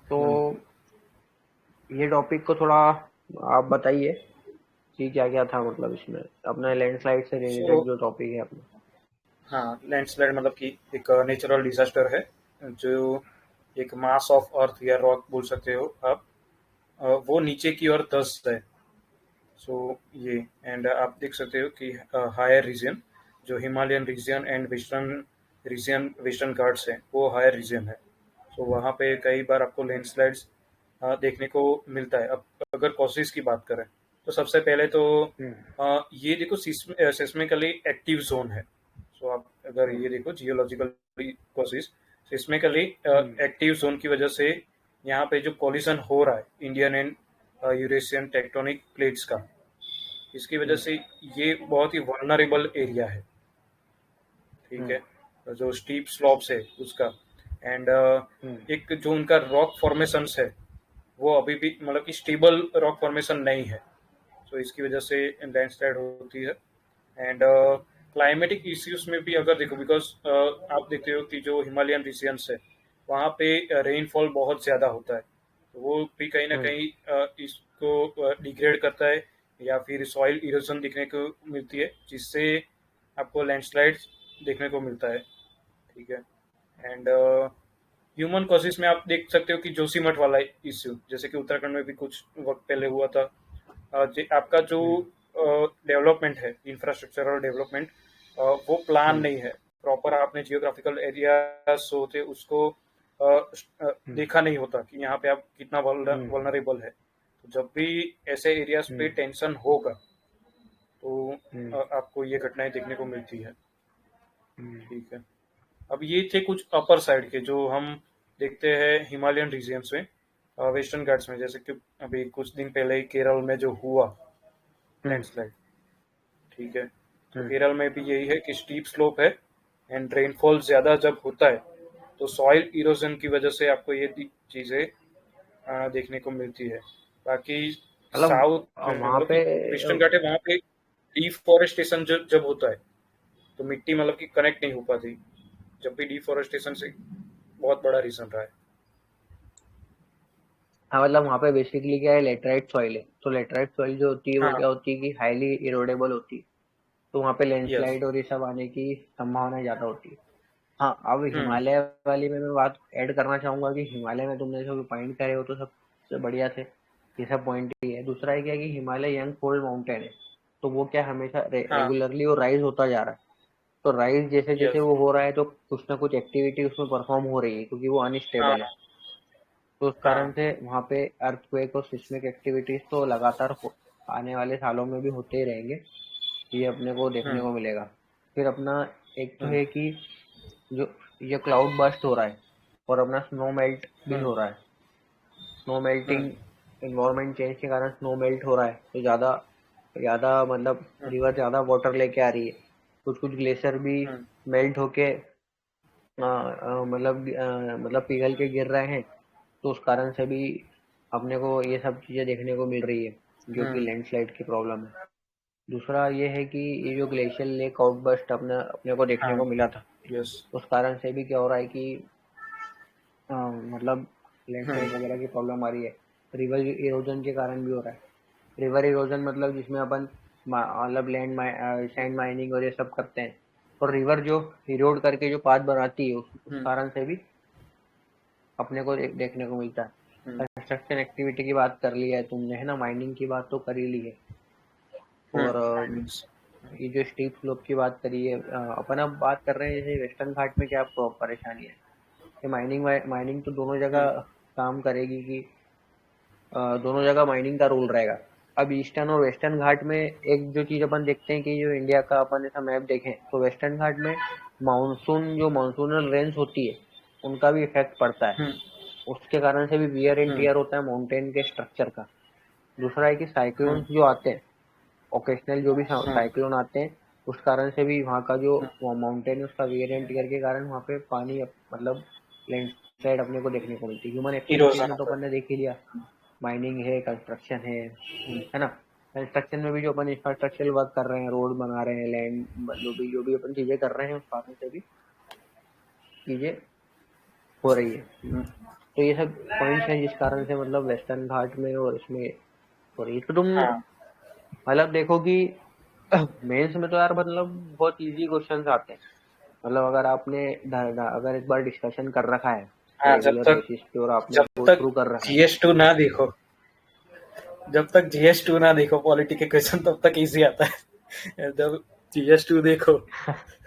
तो हम्म। ये टॉपिक को थोड़ा आप बताइए कि क्या क्या था, मतलब इसमें अपना लैंडस्लाइड से सो रिलेटेड जो टॉपिक है अपना। हाँ, लैंडस्लाइड मतलब कि एक नेचुरल डिजास्टर है जो एक मास ऑफ अर्थ या रॉक बोल सकते हो आप। वो नीचे की ओर धंसता है। सो ये, एंड आप देख सकते हो कि हायर रीजन जो Himalayan region and Western Ghats है वो हायर रीजन है। सो वहाँ पे कई बार आपको लैंडस्लाइड्स देखने को मिलता है। अब अगर कॉजेज की बात करें तो सबसे पहले तो हम्म ये देखो सिस्मिकली एक्टिव जोन है। सो आप अगर ये हम्म देखो जियोलॉजिकल कोसिस सिस्मिकली हम्म एक्टिव जोन की वजह से यहाँ पे जो कोलिशन हो रहा है Indian and Eurasian tectonic plates का, इसकी वजह हम्म से ये बहुत ही वल्नरेबल एरिया है। ठीक हम्म है, जो स्टीप स्लॉप्स है उसका, एंड हम्म एक जो उनका रॉक फॉर्मेशन है वो अभी भी मतलब कि स्टेबल रॉक फॉर्मेशन नहीं है। तो इसकी वजह से लैंडस्लाइड होती है। एंड क्लाइमेटिक इश्यूज में भी अगर देखो, बिकॉज आप देखते हो कि जो हिमालयन रीजियंस है वहाँ पे रेनफॉल बहुत ज़्यादा होता है, तो वो भी कहीं ना हम्म कहीं इसको डिग्रेड करता है, या फिर सॉइल इरोजन देखने को मिलती है, जिससे आपको लैंडस्लाइड देखने को मिलता है। ठीक है, एंड ह्यूमन कॉजेज में आप देख सकते हो कि जोशीमठ वाला इश्यू, जैसे कि उत्तराखंड में भी कुछ वक्त पहले हुआ था। आपका जो हम्म डेवलपमेंट है, इंफ्रास्ट्रक्चरल डेवलपमेंट, वो प्लान हम्म नहीं है प्रॉपर। आपने जियोग्राफिकल एरिया होते उसको हम्म देखा नहीं होता कि यहाँ पे आप कितना हम्म वल्नरेबल है। तो जब भी ऐसे एरियाज पे हम्म टेंशन होगा तो हम्म आपको ये घटनाएं देखने को मिलती है। हम्म ठीक है, अब ये थे कुछ अपर साइड के जो हम देखते हैं हिमालयन रीजियंस में, वेस्टर्न घाट्स में, जैसे कि अभी कुछ दिन पहले ही केरल में जो हुआ हम्म लैंडस्लाइड। ठीक है, तो हम्म केरल में भी यही है कि स्टीप स्लोप है, एंड रेनफॉल ज्यादा जब होता है तो सॉइल इरोजन की वजह से आपको ये चीजें देखने को मिलती है। बाकी मतलब साउथ में वहाँ मतलब पे कि वेस्टर्न घाट है, वहाँ पे डिफोरेस्टेशन जब जब होता है तो मिट्टी मतलब कि कनेक्ट नहीं हो पाती, जब भी डिफोरेस्टेशन से बहुत बड़ा रीजन रहा है। हाँ मतलब वहाँ पे बेसिकली क्या है, लेटराइट सॉइल है। तो लेटराइट सॉइल जो होती है वो हाँ, क्या होती है कि हाईली इरोडेबल होती है। तो वहाँ पे यस। लैंडस्लाइड और ये सब आने की संभावना ज़्यादा होती है। हाँ, अब हम्म। हिमालय वाली में मैं बात ऐड करना चाहूंगा कि हिमालय में तुमने जो पॉइंट करे हो तो सबसे बढ़िया थे। ये सब पॉइंट ही है। दूसरा है क्या कि हिमालय यंग फोल्ड माउंटेन है। तो वो क्या हमेशा हाँ, रेगुलरली वो राइज होता जा रहा है। तो राइज जैसे जैसे यस। वो हो रहा है तो कुछ ना कुछ एक्टिविटी उसमें परफॉर्म हो रही है क्योंकि वो अनस्टेबल है। हाँ, तो उस कारण हाँ। से वहाँ पे अर्थक्वेक और सिस्मिक एक्टिविटीज तो लगातार आने वाले सालों में भी होते ही रहेंगे। ये अपने को देखने हम्म। को मिलेगा। फिर अपना एक तो हम्म। है कि जो ये क्लाउड बर्स्ट हो रहा है और अपना स्नो मेल्ट भी हम्म। हो रहा है। स्नो हम्म। मेल्टिंग, इन्वायरमेंट चेंज के कारण स्नो मेल्ट हो रहा है तो ज़्यादा ज़्यादा मतलब हम्म। रिवर ज़्यादा वाटर लेके आ रही है। कुछ कुछ ग्लेशियर भी हम्म। मेल्ट होके मतलब पिघल के गिर रहे हैं। तो उस कारण से भी अपने को ये सब चीज़ें देखने को मिल रही है जो कि हम्म। लैंडस्लाइड की प्रॉब्लम है। दूसरा ये है कि ये जो ग्लेशियल लेक आउटबर्स्ट अपने अपने को देखने हाँ, को मिला था, यस। उस कारण से भी क्या हो रहा है कि मतलब हम्म। लैंडस्लाइड वगैरह की प्रॉब्लम आ रही है। रिवर इरोजन के कारण भी हो रहा है। रिवर इरोजन मतलब जिसमें अपन मतलब सैंड माइनिंग और ये सब करते हैं। और रिवर जो इरोड करके जो पाथ बनाती है उस हम्म। कारण से भी अपने को देखने को मिलता है। हम्म। कंस्ट्रक्शन एक्टिविटी की बात कर ली है तुमने, है ना, माइनिंग की बात तो कर ही ली है। और माइनिंग्स। ये जो स्टीप स्लोप की बात करी है, अपन अब बात कर रहे हैं जैसे वेस्टर्न घाट में क्या परेशानी है। ये माइनिंग माइनिंग तो दोनों जगह हम्म। काम करेगी कि दोनों जगह माइनिंग का रूल रहेगा। अब ईस्टर्न और वेस्टर्न घाट में एक जो चीज अपन देखते हैं कि जो इंडिया का अपन ऐसा मैप देखें तो वेस्टर्न घाट में मानसूनल रेंज होती है उनका भी इफेक्ट पड़ता है। हम्म। उसके कारण से भी वियर एंड हम्म। टियर होता है माउंटेन के स्ट्रक्चर का। दूसरा है कि हम्म। साइक्लोन्स जो आते हैं, ओकेशनल जो भी हम्म। साइक्लोन आते हैं, उस कारण से भी वहाँ का जो हम्म। माउंटेन है उसका वियर एंड टियर के कारण वहाँ पे पानी मतलब लैंडस्लाइड अपने को देखने को मिलती है। ह्यूमन एक्टिविटीज इरोजन में तो होता अपन ने है। देख ही लिया, माइनिंग है, कंस्ट्रक्शन हम्म। है ना। कंस्ट्रक्शन में भी जो अपन इंफ्रास्ट्रक्चरल वर्क कर रहे हैं, रोड बना रहे हैं, लैंड जो भी अपन चीजें कर रहे हैं उस कारण से भी चीजें हो रही है। हम्म। तो ये सब पॉइंट्स हैं जिस कारण से मतलब वेस्टर्न घाट में और इसमें हो रही है। तो तुम हाँ, मतलब देखो कि मेंस में तो यार मतलब बहुत इजी क्वेश्चंस आते हैं। मतलब अगर आपने अगर एक बार डिस्कशन कर रखा है हाँ। रेगुलर बेसिस पे और आपने जब गो तक थ्रू कर रखा है। जीएस टू ना देखो, जब तक जीएस टू ना देखो पॉलिटी के क्वेश्चन तब तक इजी आता है। जब जीएस टू देखो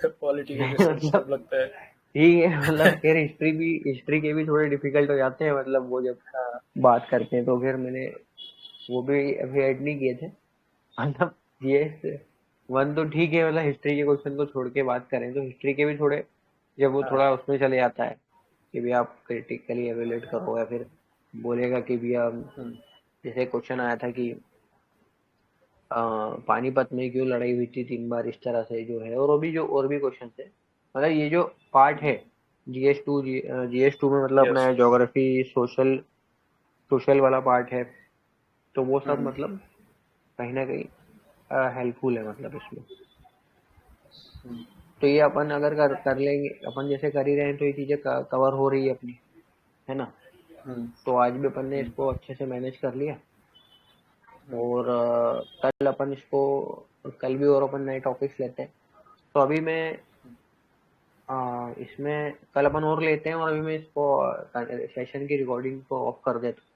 पॉलिटी के नहीं क्वेश्चन मतलब तब लगता है। ठीक है, मतलब फिर हिस्ट्री के भी थोड़े डिफिकल्ट हो जाते हैं मतलब वो जब हाँ। बात करते हैं तो फिर मैंने वो भी अभी ऐड नहीं किए थे। मतलब ये वन तो ठीक है, मतलब हिस्ट्री के क्वेश्चन को छोड़ के बात करें तो हिस्ट्री के भी थोड़े, जब वो थोड़ा उसमें चले जाता है कि भी आप क्रिटिकली एवेल्युएट करो, या फिर बोलेगा कि भैया जैसे क्वेश्चन आया था कि पानीपत में क्यों लड़ाई हुई थी 3 बार, इस तरह से जो है, और भी क्वेश्चन है। मतलब ये जो पार्ट है जीएस टू में, मतलब अपना यस। ज्योग्राफी, सोशल सोशल वाला पार्ट है, तो वो सब मतलब कहीं ना कहीं हेल्पफुल है मतलब इसमें। तो ये अपन अगर कर लेंगे, अपन जैसे कर ही रहे हैं, तो ये चीजें कवर हो रही है अपनी, है ना। तो आज भी अपन ने इसको अच्छे से मैनेज कर लिया, और कल अपन इसको, कल भी और अपन नए टॉपिक्स लेते हैं। तो अभी मैं इसमें कल अपन और लेते हैं, और अभी मैं इसको सेशन की रिकॉर्डिंग को ऑफ कर देता हूँ।